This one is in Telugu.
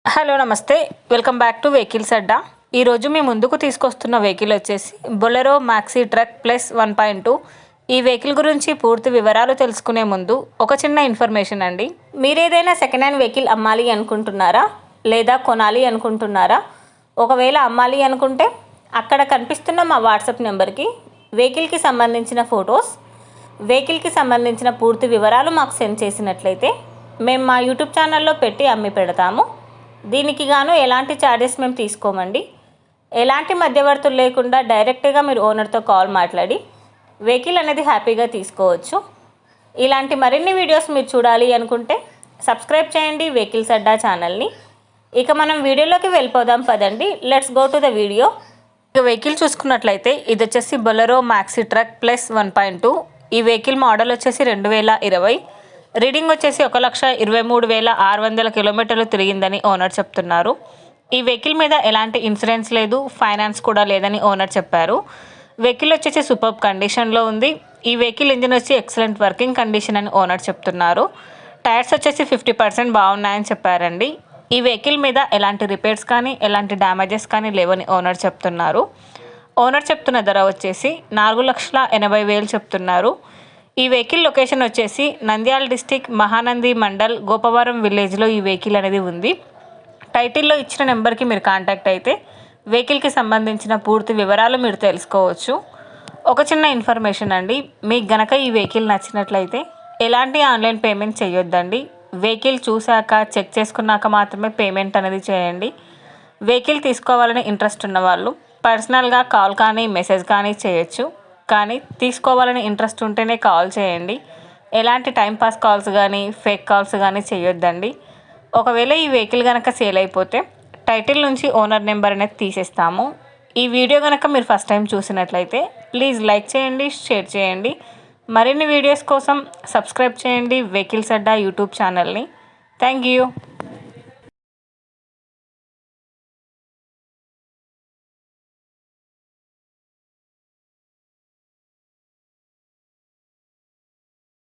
హలో నమస్తే. వెల్కమ్ బ్యాక్ టు వెహికల్స్ అడ్డా. ఈరోజు మీ ముందుకు తీసుకొస్తున్న వెహికల్ వచ్చేసి బొలెరో మ్యాక్సీ ట్రక్ ప్లస్ 1.2. ఈ వెహికల్ గురించి పూర్తి వివరాలు తెలుసుకునే ముందు ఒక చిన్న ఇన్ఫర్మేషన్ అండి. మీరు ఏదైనా సెకండ్ హ్యాండ్ వెహికల్ అమ్మాలి అనుకుంటున్నారా లేదా కొనాలి అనుకుంటున్నారా? ఒకవేళ అమ్మాలి అనుకుంటే అక్కడ కనిపిస్తున్న మా వాట్సాప్ నెంబర్కి వెహికల్కి సంబంధించిన ఫొటోస్, వెహికల్కి సంబంధించిన పూర్తి వివరాలు మాకు సెండ్ చేసినట్లయితే మేము మా యూట్యూబ్ ఛానల్లో పెట్టి అమ్మి పెడతాము. దీనికి గాను ఎలాంటి ఛార్జెస్ మేము తీసుకోమండి. ఎలాంటి మధ్యవర్తులు లేకుండా డైరెక్ట్గా మీరు ఓనర్తో కాల్ మాట్లాడి వెహికల్ అనేది హ్యాపీగా తీసుకోవచ్చు. ఇలాంటి మరిన్ని వీడియోస్ మీరు చూడాలి అనుకుంటే సబ్స్క్రైబ్ చేయండి వెహికల్స్ అడ్డా ఛానల్ని. ఇక మనం వీడియోలోకి వెళ్ళిపోదాం పదండి. Let's go to the video. ఇక వెహికల్ చూసుకున్నట్లయితే ఇది వచ్చేసి బొలెరో మ్యాక్సీ ట్రక్ ప్లస్ 1.2. ఈ వెహికల్ మోడల్ వచ్చేసి 2020. రీడింగ్ వచ్చేసి 1,23,600 కిలోమీటర్లు తిరిగిందని ఓనర్ చెప్తున్నారు. ఈ వెహికల్ మీద ఎలాంటి ఇన్సూరెన్స్ లేదు, ఫైనాన్స్ కూడా లేదని ఓనర్ చెప్పారు. వెహికల్ వచ్చేసి సూపర్బ్ కండిషన్లో ఉంది. ఈ వెహికల్ ఇంజిన్ వచ్చి ఎక్సలెంట్ వర్కింగ్ కండిషన్ అని ఓనర్ చెప్తున్నారు. టైర్స్ వచ్చేసి 50% బాగున్నాయని చెప్పారండి. ఈ వెహికల్ మీద ఎలాంటి రిపేర్స్ కానీ ఎలాంటి డ్యామేజెస్ కానీ లేవని ఓనర్ చెప్తున్నారు. ఓనర్ చెప్తున్న ధర వచ్చేసి 4,80,000 చెప్తున్నారు. ఈ వెహికల్ లొకేషన్ వచ్చేసి నంద్యాల డిస్టిక్ మహానంది మండల్ గోపవరం విలేజ్లో ఈ వెహికల్ అనేది ఉంది. టైటిల్లో ఇచ్చిన నెంబర్కి మీరు కాంటాక్ట్ అయితే వెహికల్కి సంబంధించిన పూర్తి వివరాలు మీరు తెలుసుకోవచ్చు. ఒక చిన్న ఇన్ఫర్మేషన్ అండి, మీకు గనక ఈ వెహికల్ నచ్చినట్లయితే ఎలాంటి ఆన్లైన్ పేమెంట్ చేయొద్దండి. వెహికల్ చూశాక చెక్ చేసుకున్నాక మాత్రమే పేమెంట్ అనేది చేయండి. వెహికల్ తీసుకోవాలని ఇంట్రెస్ట్ ఉన్నవాళ్ళు పర్సనల్గా కాల్ కానీ మెసేజ్ కానీ చేయొచ్చు. కానీ తీసుకోవాలని ఇంట్రెస్ట్ ఉంటేనే కాల్ చేయండి. ఎలాంటి టైంపాస్ కాల్స్ కానీ ఫేక్ కాల్స్ కానీ చేయొద్దండి. ఒకవేళ ఈ వెహికల్ కనుక సేల్ అయిపోతే టైటిల్ నుంచి ఓనర్ నెంబర్ అనేది తీసేస్తాము. ఈ వీడియో కనుక మీరు ఫస్ట్ టైం చూసినట్లయితే ప్లీజ్ లైక్ చేయండి, షేర్ చేయండి. మరిన్ని వీడియోస్ కోసం సబ్స్క్రైబ్ చేయండి వెహికల్స్ అడ్డా యూట్యూబ్ ఛానల్ని. Thank you.